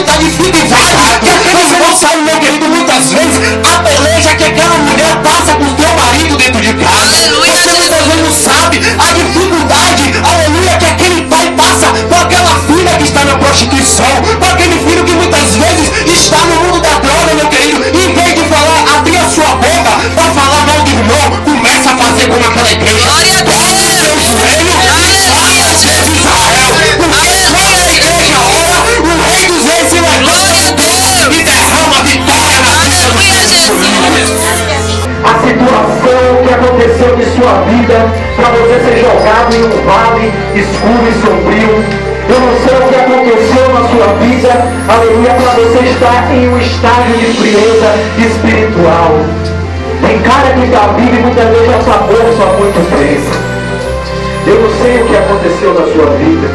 dificuldade fica em volta. E aqueles irmãos sabem, meu querido, muitas vezes a peleja que aquela mulher passa com o teu marido dentro de casa. Você muitas vezes não sabe a dificuldade, aleluia, que aquele pai passa com aquela filha que está na prostituição, com aquele filho que muitas vezes está no mundo da droga, meu querido. Em vez de falar, abrir a sua boca para falar mal do irmão, começa a fazer como aquela igreja. O rei dos reis se levanta e derrama vitória na vida do a situação que aconteceu em sua vida para você ser jogado em um vale escuro e sombrio. Eu não sei o que aconteceu na sua vida, aleluia, para você estar em um estágio de frieza espiritual. Tem cara que está vivo e muitas vezes já está morto há muito tempo. Eu não sei o que aconteceu na sua vida.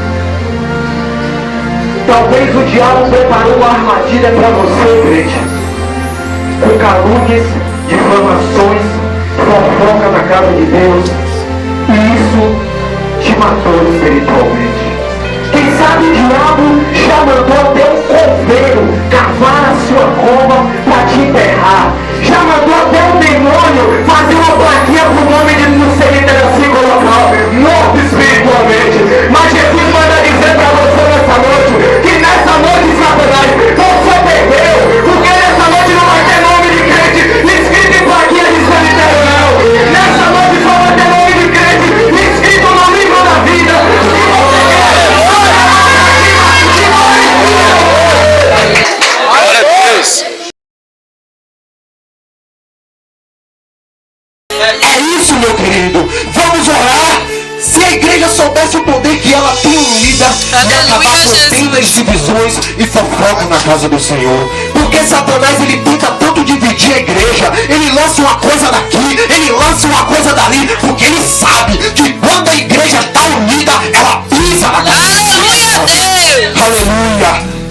Talvez o diabo preparou uma armadilha para você, igreja, com calúnias, difamações, fofoca na casa de Deus, e isso te matou espiritualmente. Quem sabe o diabo já mandou até um coveiro cavar a sua cova para te enterrar. Já mandou até um demônio fazer uma plaquinha com o nome de no cemitério assim colocar morto espiritualmente. Mas Jesus manda dizer para você nessa noite que nessa noite, Satanás, você perdeu, porque nessa noite não vai ter nome de crente escrito em plaquinha de cemitério, não. Nessa noite só vai ter nome de crente escrito no livro da vida. É isso, meu querido. Vamos orar. Se a igreja soubesse o poder que ela tem unida e acabar com tendas, divisões e fofoca na casa do Senhor. Porque Satanás, ele tenta tanto dividir a igreja. Ele lança uma coisa daqui, ele lança uma coisa dali, porque ele sabe que quando a igreja está unida, ela pisa na casa do Senhor. Aleluia.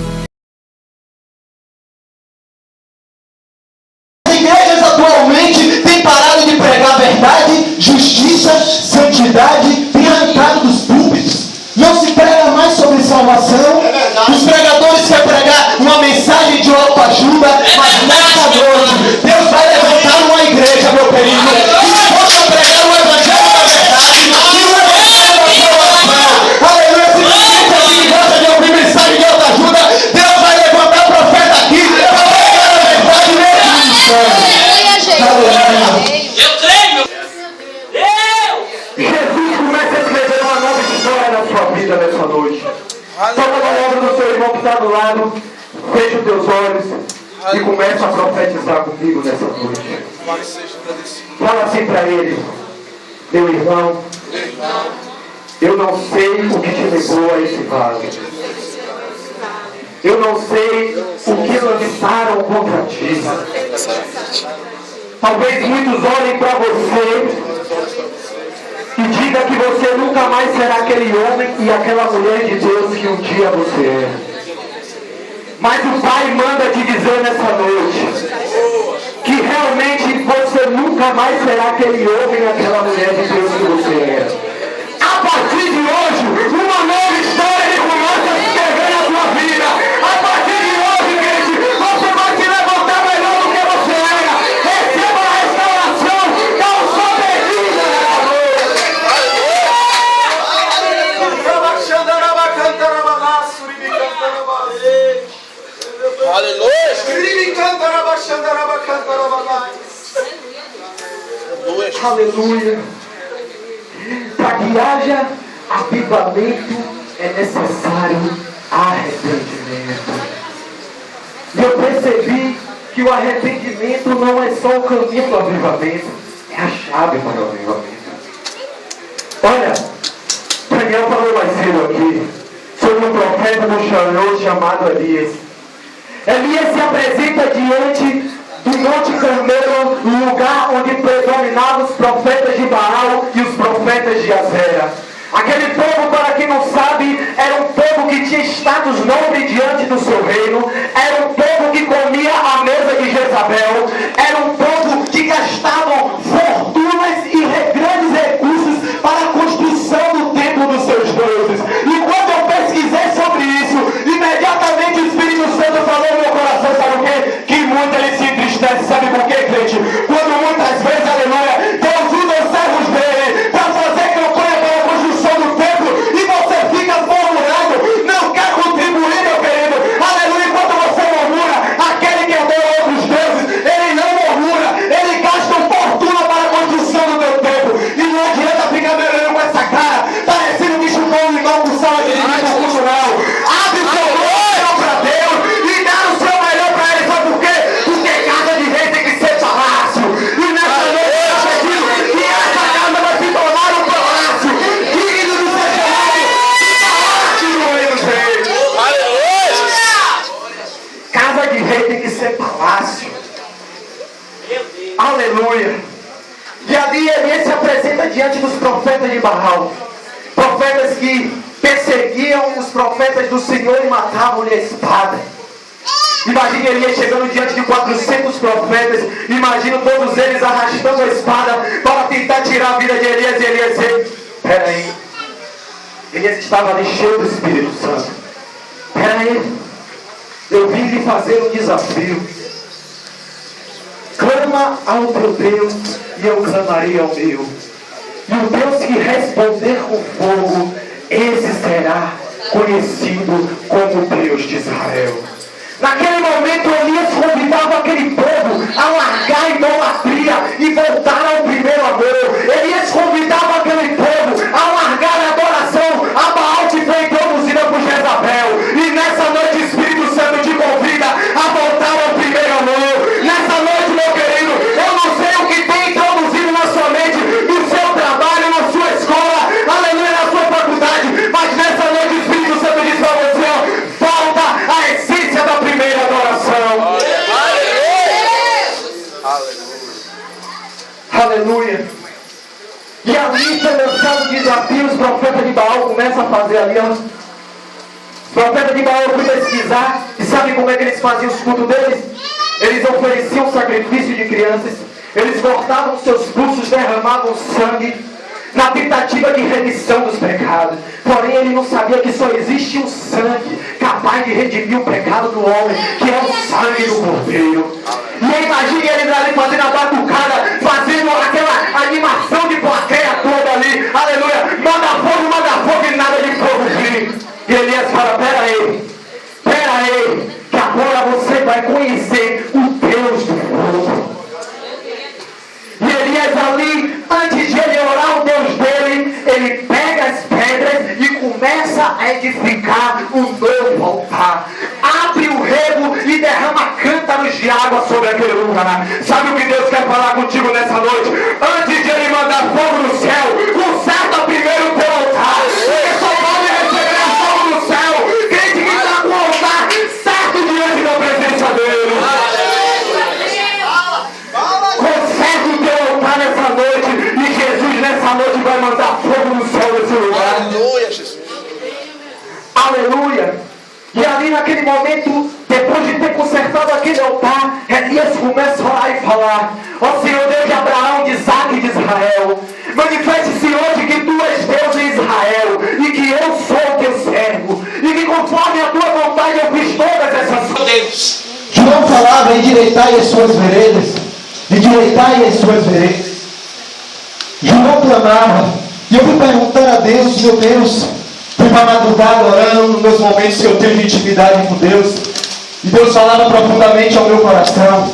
Igrejas atualmente têm parado de pregar verdade, justiça, santidade, têm arrancado dos púlpitos. Não se prega mais sobre salvação. Os pregadores querem pregar uma mensagem de autoajuda, mas nessa noite Deus vai levantar uma igreja, meu querido, que possa pregar o evangelho da verdade e o evangelho da salvação. Aleluia. Se você aqui gosta de ouvir mensagem de autoajuda, Deus vai levantar profeta aqui para pregar a verdade nesse ministério. Eu creio, meu Deus! Jesus começa a escrever uma nova história na sua vida nessa noite. Toca na obra do seu irmão que está do lado, fecha os teus olhos e começa a profetizar comigo nessa noite. Fala assim para ele: meu irmão, eu não sei o que te levou a esse vale. Eu não sei o que lançaram contra ti. Talvez muitos olhem para você e digam que você nunca mais será aquele homem e aquela mulher de Deus que um dia você é. Mas o Pai manda te dizer nessa noite que realmente você nunca mais será aquele homem e aquela mulher de Deus que você é. A partir de hoje, uma nova história começa a se escrever na sua vida. A partir de hoje, gente, você vai se levantar melhor do que você era. Receba a restauração da sua perdida nessa noite. Aleluia. Para que haja avivamento é necessário arrependimento. E eu percebi que o arrependimento não é só o caminho do avivamento, é a chave para o avivamento. Olha, Daniel falou mais cedo aqui sobre um profeta do Senhor chamado Elias. Elias se apresenta diante do Monte Carmelo, lugar onde predominavam os profetas de Baal e os profetas de Azera. Aquele povo, para quem não sabe, era um povo que tinha status nobre diante do seu reino, era um povo que comia a mesa de Jezabel, era um povo que gastavam fortunas e grandes recursos para a construção do templo dos seus deuses. E quando eu pesquisei sobre isso, imediatamente o Espírito Santo profetas de Baal. Profetas que perseguiam os profetas do Senhor e matavam-lhe a espada. Imagine Elias chegando diante de 400 profetas. Imagina todos eles arrastando a espada para tentar tirar a vida de Elias. E Elias disse: peraí. Elias estava ali cheio do Espírito Santo. Peraí, eu vim lhe fazer um desafio. Clama ao teu Deus e eu clamarei ao meu. E o Deus que responder com fogo, esse será conhecido como Deus de Israel. Naquele momento Elias convidava aquele povo a largar a idolatria e voltar ao primeiro amor. Elias convidava aquele povo a largar a adoração a Baal que foi introduzida por Jezabel. E nessa noite o Espírito Santo te convida a voltar ao primeiro amor. Nessa noite, meu querido, eu não sei o que tem introduzido na sua mente, no seu trabalho, na sua escola, aleluia, na sua faculdade, mas nessa noite o Espírito Santo diz para você: ó, volta à essência da primeira adoração. Aleluia. E ali foi lançado o desafio. Os profetas de Baal começam a fazer ali, ó. Os profetas de Baal, eu fui pesquisar. E sabe como é que eles faziam os cultos deles? Eles ofereciam sacrifício de crianças. Eles cortavam seus pulsos, derramavam sangue na tentativa de remissão dos pecados. Porém, ele não sabia que só existe um sangue capaz de redimir o pecado do homem, que é o sangue do Cordeiro. E aí, imagine eles ali fazendo a batucada, fazendo aquela animação de plateia toda ali. Aleluia, manda fogo e nada de fogo vir. E Elias fala: pera aí, que agora você vai conhecer o Deus do fogo. E Elias ali, antes de ele orar o Deus dele, ele pega as pedras e começa a edificar um novo altar. Abre o rego e derrama cântaros de água sobre aquele lugar. Sabe o que Deus quer falar contigo nessa noite? Antes de ele mandar fogo no céu, conserta primeiro o teu altar. Porque só pode receber fogo no céu quem que está com o altar certo diante da presença dele. Conserta o teu altar nessa noite, e Jesus nessa noite vai mandar fogo no céu desse lugar. Aleluia, Jesus. Aleluia. E ali naquele momento, depois de ter consertado aquele altar, Elias começa a orar e falar: ó Senhor Deus de Abraão, de Isaac e de Israel, manifeste-se hoje que tu és Deus em Israel, e que eu sou teu servo, e que conforme a tua vontade eu fiz todas essas coisas. João falava: endireitai as suas veredas, endireitai as suas veredas. João clamava, e eu fui perguntar a Deus: meu Deus, fui para a madrugada orando nos meus momentos que eu tenho de intimidade com Deus, e Deus falava profundamente ao meu coração.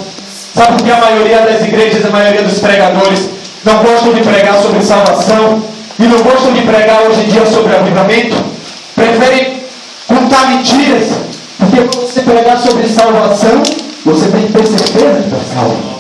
Sabe por que a maioria das igrejas, a maioria dos pregadores não gostam de pregar sobre salvação e não gostam de pregar hoje em dia sobre avivamento? Preferem contar mentiras, porque para você pregar sobre salvação, você tem que ter certeza que está salvo.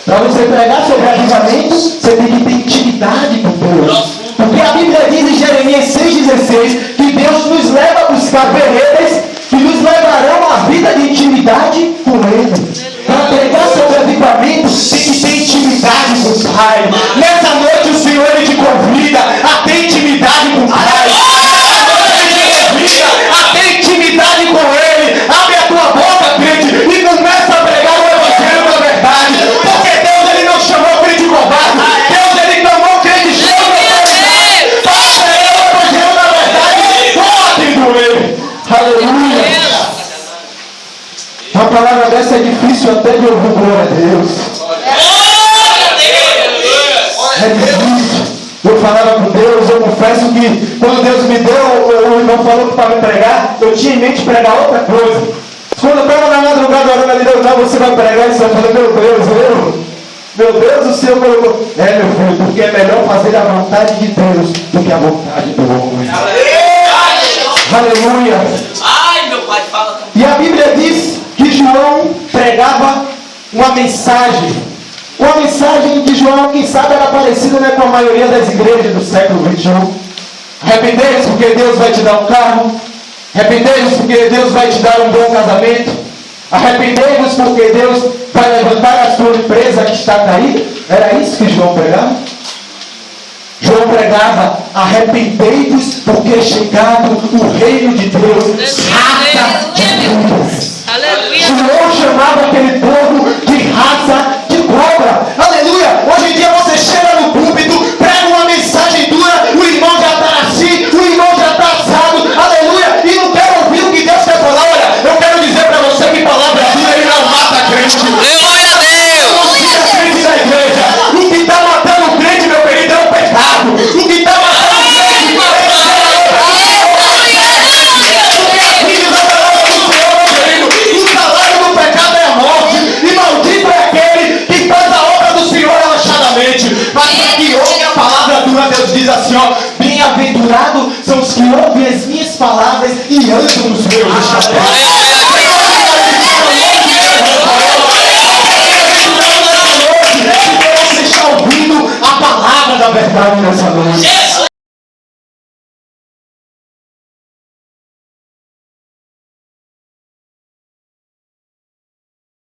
Para você pregar sobre avivamento, você tem que ter intimidade com Deus. Porque a Bíblia diz em Jeremias 6,16 que Deus nos leva a buscar veredas que nos levarão à vida de intimidade com Ele. Para pregar sobre avivamento, tem que ter intimidade com o Pai. Nessa noite o Senhor Ele te convida a ter intimidade com o Pai. Nessa noite Ele te convida a ter intimidade com Ele. Abre a tua boca, crente, e começa a pregar o Evangelho da verdade. Porque Deus Ele não chamou crente covarde. Deus Ele chamou crente cheio da verdade. Para pregar o Evangelho da verdade, pode doer. Aleluia. Uma palavra dessa é difícil até de ouvir, glória a Deus. É difícil. Eu falava com Deus, eu confesso que quando Deus me deu, o irmão falou que para me pregar, eu tinha em mente pregar outra coisa. Quando eu estava na madrugada orando ali, Deus, não, você vai pregar isso. Eu falei: meu Deus, o Senhor colocou. É, meu filho, porque é melhor fazer a vontade de Deus do que a vontade do homem. Aleluia. Ai, meu pai, fala. E a Bíblia diz que João pregava uma mensagem de João, quem sabe era parecida, né, com a maioria das igrejas do século 21. Arrependei-vos porque Deus vai te dar um carro. Arrependei-vos porque Deus vai te dar um bom casamento. Arrependei-vos porque Deus vai levantar a sua empresa que está caída. Era isso que João pregava? João pregava: arrependei-vos, porque é chegado o reino de Deus. Raça de cobras. João chamava aquele povo de raça de cobra. Aleluia! Hoje em dia você chega no púlpito, prega uma mensagem dura, o irmão já está assim, o irmão já está assado. Aleluia! E não quer ouvir o que Deus quer falar. Olha, eu quero dizer para você que palavra dura ele não mata crente. Glória a Deus! Não tira crente da igreja. O que está matando o crente, meu querido, é o pecado. O que está matando o crente é o salário do pecado é a morte. E maldito é aquele que faz a obra do Senhor relaxadamente. Mas para que ouve a palavra dura, Deus diz assim, ó: bem-aventurados são os que ouvem as minhas palavras e andam nos meus estatutos. Você está ouvindo a palavra da verdade nessa noite.